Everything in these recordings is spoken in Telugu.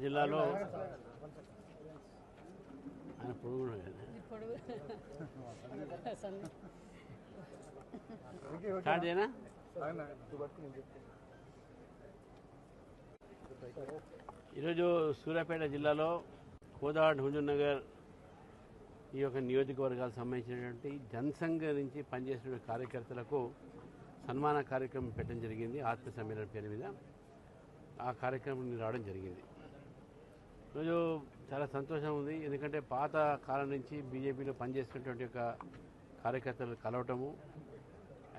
జిల్లాలో ఈరోజు సూర్యాపేట జిల్లాలో కోదాడ్ హుజూర్ నగర్ ఈ యొక్క నియోజకవర్గాలకు సంబంధించినటువంటి జనసంఘ నుంచి పనిచేసిన కార్యకర్తలకు సన్మాన కార్యక్రమం పెట్టడం జరిగింది. ఆత్మ సమ్మేళనం పేరు మీద ఆ కార్యక్రమం రావడం జరిగింది. ఈరోజు చాలా సంతోషం ఉంది. ఎందుకంటే పాత కాలం నుంచి బీజేపీలో పనిచేస్తున్నటువంటి ఒక కార్యకర్తలు కలవటము.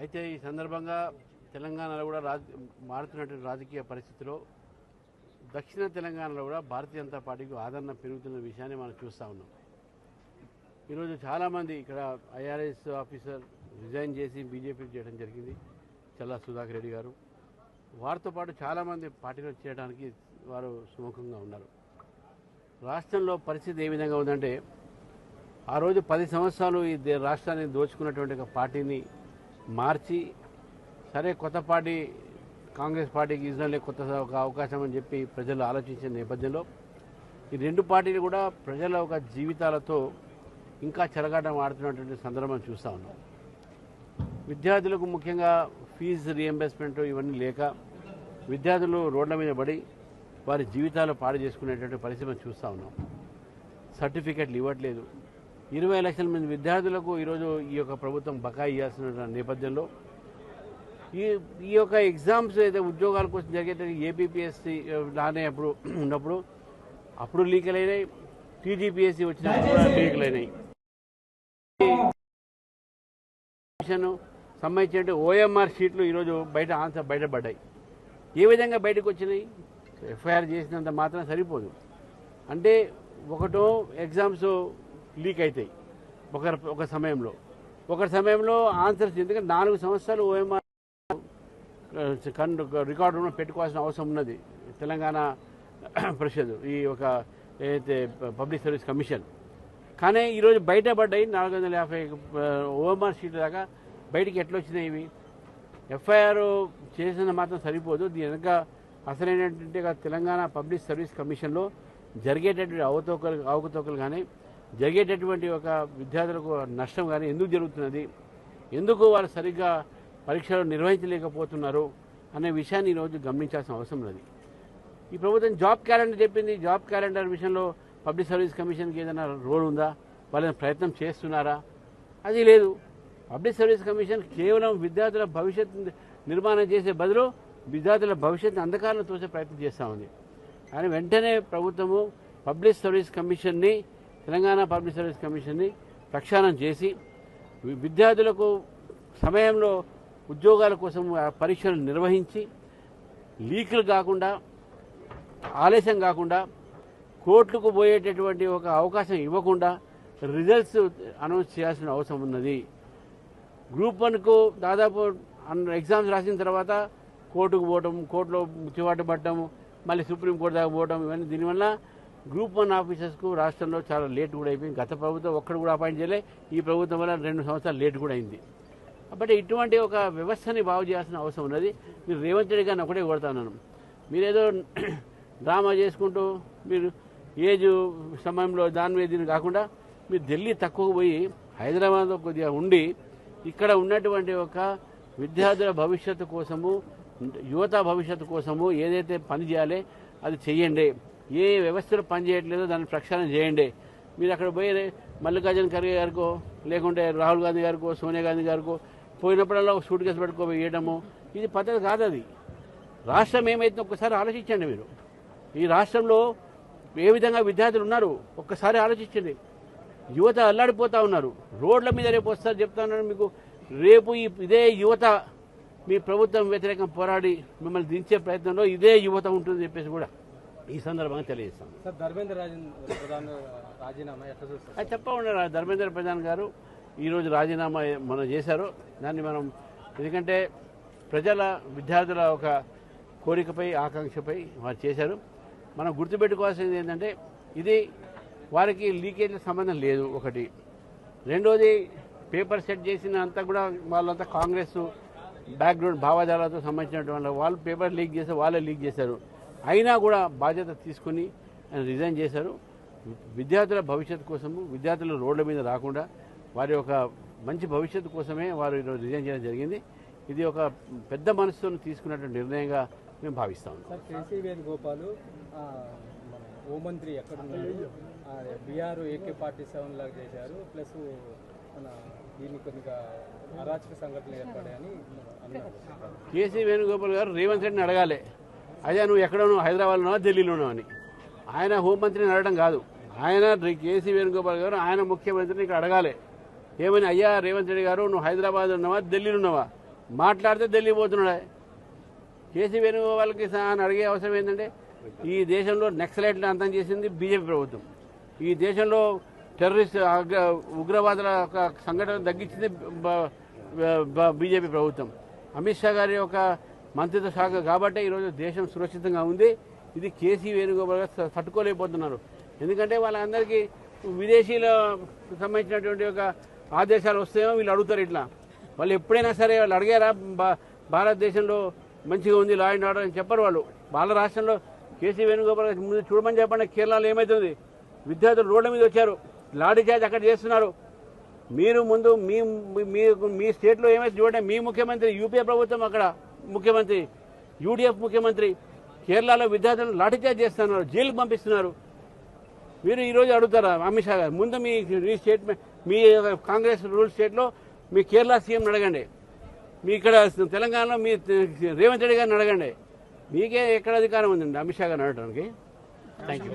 అయితే ఈ సందర్భంగా తెలంగాణలో కూడా మారుతున్నటువంటి రాజకీయ పరిస్థితిలో దక్షిణ తెలంగాణలో కూడా భారతీయ జనతా పార్టీకి ఆదరణ పెరుగుతున్న విషయాన్ని మనం చూస్తూ ఉన్నాం. ఈరోజు చాలామంది ఇక్కడ ఐఆర్ఎస్ ఆఫీసర్ రిజైన్ చేసి బీజేపీకి చేయడం జరిగింది. చల్లా సుధాకర్ రెడ్డి గారు వారితో పాటు చాలామంది పార్టీలో చేయడానికి వారు సుముఖంగా ఉన్నారు. రాష్ట్రంలో పరిస్థితి ఏ విధంగా ఉందంటే ఆ రోజు 10 సంవత్సరాలు ఈ రాష్ట్రాన్ని దోచుకున్నటువంటి ఒక పార్టీని మార్చి సరే కొత్త పార్టీ కాంగ్రెస్ పార్టీకి ఇజ్రాయల్ కొత్త ఒక అవకాశం అని చెప్పి ప్రజలు ఆలోచించిన నేపథ్యంలో ఈ రెండు పార్టీలు కూడా ప్రజల ఒక జీవితాలతో ఇంకా చెలగాటం ఆడుతున్నటువంటి సందర్భం చూస్తూ ఉన్నాం. విద్యార్థులకు ముఖ్యంగా ఫీజు రియంబర్స్మెంట్ ఇవన్నీ లేక విద్యార్థులు రోడ్ల మీద పడి వారి జీవితాలు పాడు చేసుకునేటువంటి పరిస్థితి చూస్తూ ఉన్నాం. సర్టిఫికెట్లు ఇవ్వట్లేదు. 20 లక్షల మంది విద్యార్థులకు ఈరోజు ఈ యొక్క ప్రభుత్వం బకాయి ఇవ్వాల్సిన నేపథ్యంలో ఈ యొక్క ఎగ్జామ్స్ అయితే ఉద్యోగాల కోసం జరిగేది ఏపీపీఎస్సీ లానే అప్పుడు ఉన్నప్పుడు అప్పుడు లీకులు అయినాయి. టీజీపీఎస్సీ వచ్చినప్పుడు లీకులు అయినాయి. సంబంధించిన ఓఎంఆర్ షీట్లు ఈరోజు ఆన్సర్ బయటపడ్డాయి. ఏ విధంగా బయటకు వచ్చినాయి? ఎఫ్ఐఆర్ చేసినంత మాత్రం సరిపోదు. అంటే ఒకటో ఎగ్జామ్స్ లీక్ అవుతాయి ఒక సమయంలో ఆన్సర్స్. ఎందుకంటే 4 సంవత్సరాలు ఓఎంఆర్ రికార్డు పెట్టుకోవాల్సిన అవసరం ఉన్నది తెలంగాణ పరిషత్ ఈ ఒక ఏదైతే పబ్లిక్ సర్వీస్ కమిషన్. కానీ ఈరోజు బయటపడ్డాయి 450 ఓఎంఆర్ షీట్ల దాకా బయటికి ఎట్లా వచ్చినాయి ఇవి? ఎఫ్ఐఆర్ చేసిన మాత్రం సరిపోదు. దీని వెనక అసలైనటువంటి తెలంగాణ పబ్లిక్ సర్వీస్ కమిషన్లో జరిగేటటువంటి అవకతవకలు కానీ జరిగేటటువంటి ఒక విద్యార్థులకు నష్టం కానీ ఎందుకు జరుగుతున్నది, ఎందుకు వారు సరిగ్గా పరీక్షలు నిర్వహించలేకపోతున్నారు అనే విషయాన్ని ఈరోజు గమనించాల్సిన అవసరం ఉన్నది. ఈ ప్రభుత్వం జాబ్ క్యాలెండర్ చెప్పింది. జాబ్ క్యాలెండర్ విషయంలో పబ్లిక్ సర్వీస్ కమిషన్కి ఏదైనా రోల్ ఉందా? వాళ్ళని ప్రయత్నం చేస్తున్నారా? అది లేదు. పబ్లిక్ సర్వీస్ కమిషన్ కేవలం విద్యార్థుల భవిష్యత్తు నిర్మాణం చేసే బదులు విద్యార్థుల భవిష్యత్తుని అంధకారంలో తోసే ప్రయత్నం చేస్తూ ఉంది. కానీ వెంటనే ప్రభుత్వము పబ్లిక్ సర్వీస్ కమిషన్ని తెలంగాణ పబ్లిక్ సర్వీస్ కమిషన్ని ప్రక్షాళన చేసి విద్యార్థులకు సమయంలో ఉద్యోగాల కోసం పరీక్షలు నిర్వహించి లీకులు కాకుండా ఆలస్యం కాకుండా కోర్టుకు పోయేటటువంటి ఒక అవకాశం ఇవ్వకుండా రిజల్ట్స్ అనౌన్స్ చేయాల్సిన అవసరం ఉన్నది. గ్రూప్ 1కు దాదాపు ఎగ్జామ్స్ రాసిన తర్వాత కోర్టుకు పోవటం, కోర్టులో చివాటు పట్టడం, మళ్ళీ సుప్రీంకోర్టు దాకా పోవటం, ఇవన్నీ దీనివల్ల గ్రూప్ 1 ఆఫీసర్స్కు రాష్ట్రంలో చాలా లేట్ కూడా అయిపోయింది. గత ప్రభుత్వం ఒక్కడు కూడా అపాయింట్ చేయలే. ఈ ప్రభుత్వం వల్ల 2 సంవత్సరాలు లేట్ కూడా అయింది. కాబట్టి ఇటువంటి ఒక వ్యవస్థని బాగు చేయాల్సిన అవసరం ఉన్నది. మీరు రేవంత్ రెడ్డి గారిని ఒకటే కోరుతున్నాను, మీరేదో డ్రామా చేసుకుంటూ మీరు ఏజ్ సమయంలో దాని మీద దీన్ని కాకుండా మీరు ఢిల్లీ తక్కువ పోయి హైదరాబాద్లో కొద్దిగా ఉండి ఇక్కడ ఉన్నటువంటి ఒక విద్యార్థుల భవిష్యత్తు కోసము, యువత భవిష్యత్తు కోసము ఏదైతే పని చేయాలి అది చెయ్యండి. ఏ వ్యవస్థలో పని చేయట్లేదో దాన్ని ప్రక్షాళన చేయండి. మీరు అక్కడ పోయి మల్లికార్జున ఖర్గే గారికో లేకుంటే రాహుల్ గాంధీ గారికో సోనియా గాంధీ గారికో పోయినప్పుడల్లా ఒక సూట్ కేసు పెట్టుకోవేయడము ఇది పద్ధతి కాదు. అది రాష్ట్రం ఏమైతే ఒక్కసారి ఆలోచించండి. మీరు ఈ రాష్ట్రంలో ఏ విధంగా విద్యార్థులు ఉన్నారు ఒక్కసారి ఆలోచించండి. యువత అల్లాడిపోతూ ఉన్నారు. రోడ్ల మీద రేపు వస్తారు చెప్తా ఉన్నాను మీకు. రేపు ఇదే యువత మీ ప్రభుత్వం వ్యతిరేకం పోరాడి మిమ్మల్ని దించే ప్రయత్నంలో ఇదే యువత ఉంటుంది చెప్పేసి కూడా ఈ సందర్భంగా తెలియజేస్తాం. అది చెప్పకుండా ధర్మేంద్ర ప్రధాన్ గారు ఈరోజు రాజీనామా మనం చేశారు. దాన్ని మనం ఎందుకంటే ప్రజల విద్యార్థుల ఒక కోరికపై ఆకాంక్షపై వారు చేశారు. మనం గుర్తుపెట్టుకోవాల్సింది ఏంటంటే ఇది వారికి లీకేజ్ సంబంధం లేదు ఒకటి. రెండోది పేపర్ సెట్ చేసిన అంతా కూడా వాళ్ళంతా కాంగ్రెస్ బ్యాక్గ్రౌండ్ భావజాలతో సంబంధించినటువంటి వాళ్ళు పేపర్ లీక్ చేస్తే వాళ్ళే లీక్ చేశారు. అయినా కూడా బాధ్యత తీసుకుని ఆయన రిజైన్ చేశారు. విద్యార్థుల భవిష్యత్తు కోసము, విద్యార్థులు రోడ్ల మీద రాకుండా వారి యొక్క మంచి భవిష్యత్తు కోసమే వారు ఈరోజు రిజైన్ చేయడం జరిగింది. ఇది ఒక పెద్ద మనసుతో తీసుకున్నటువంటి నిర్ణయంగా మేము భావిస్తాం. సార్, కేసీ వేణుగోపాల్ మన హోంమంత్రి ఎక్కడున్నారు, బీఆర్ AK-47 లాగా చేశారు, ప్లస్ మన దీన్ని కొద్దిగా అరాచక సంఘటనలు ఏర్పడాయని అన్నారు. కేసీ వేణుగోపాల్ గారు రేవంత్ రెడ్డిని అడగాలి, అదే నువ్వు ఎక్కడ ఉన్నావు, హైదరాబాద్లో ఉన్నావా, ఢిల్లీలో ఉన్నావు అని. ఆయన హోంమంత్రిని అడగడం కాదు, ఆయన కేసీ వేణుగోపాల్ గారు ఆయన ముఖ్యమంత్రిని ఇక్కడ అడగాలి. ఏమని, అయ్యా రేవంత్ రెడ్డి గారు నువ్వు హైదరాబాద్ ఉన్నావా, ఢిల్లీలో ఉన్నావా, మాట్లాడితే ఢిల్లీ పోతున్నాడా. కేసీ వేణుగోపాల్కి అని అడిగే అవసరం ఏంటంటే, ఈ దేశంలో నక్సలైట్లు అంతం చేసింది బీజేపీ ప్రభుత్వం, ఈ దేశంలో టెర్రరిస్ట్ ఉగ్రవాదుల సంఘటన తగ్గించింది బీజేపీ ప్రభుత్వం, అమిత్ షా గారి యొక్క మంత్రిత్వ శాఖ. కాబట్టి ఈరోజు దేశం సురక్షితంగా ఉంది. ఇది కేసీ వేణుగోపాల్ గారు తట్టుకోలేకపోతున్నారు. ఎందుకంటే వాళ్ళందరికీ విదేశీల సంబంధించినటువంటి ఒక ఆదేశాలు వస్తాయేమో వీళ్ళు అడుగుతారు. ఇట్లా వాళ్ళు ఎప్పుడైనా సరే వాళ్ళు అడిగారా భారతదేశంలో మంచిగా ఉంది లా అండ్ ఆర్డర్ అని చెప్పరు వాళ్ళు. వాళ్ళ రాష్ట్రంలో కేసీ వేణుగోపాల్ గారు ముందు చూడమని చెప్పండి, కేరళలో ఏమవుతుంది, విద్యార్థులు రోడ్ల మీద వచ్చారు, లాఠీ చార్జ్ అక్కడ చేస్తున్నారు. మీరు ముందు మీ స్టేట్లో ఏమైతే చూడండి, మీ ముఖ్యమంత్రి యూపీఏ ప్రభుత్వం అక్కడ ముఖ్యమంత్రి, యూడీఎఫ్ ముఖ్యమంత్రి కేరళలో విద్యార్థులను లాఠీ చార్జ్ చేస్తున్నారు, జైలుకు పంపిస్తున్నారు. మీరు ఈరోజు అడుగుతారా అమిత్ షా గారు, ముందు మీ స్టేట్ మీ కాంగ్రెస్ రూల్ స్టేట్లో మీ కేరళ సీఎంని అడగండి, మీ ఇక్కడ తెలంగాణలో మీ రేవంత్ రెడ్డి గారిని అడగండి. మీకే ఎక్కడ అధికారం ఉందండి అమిత్ షా గారిని అడగడానికి? Thank you.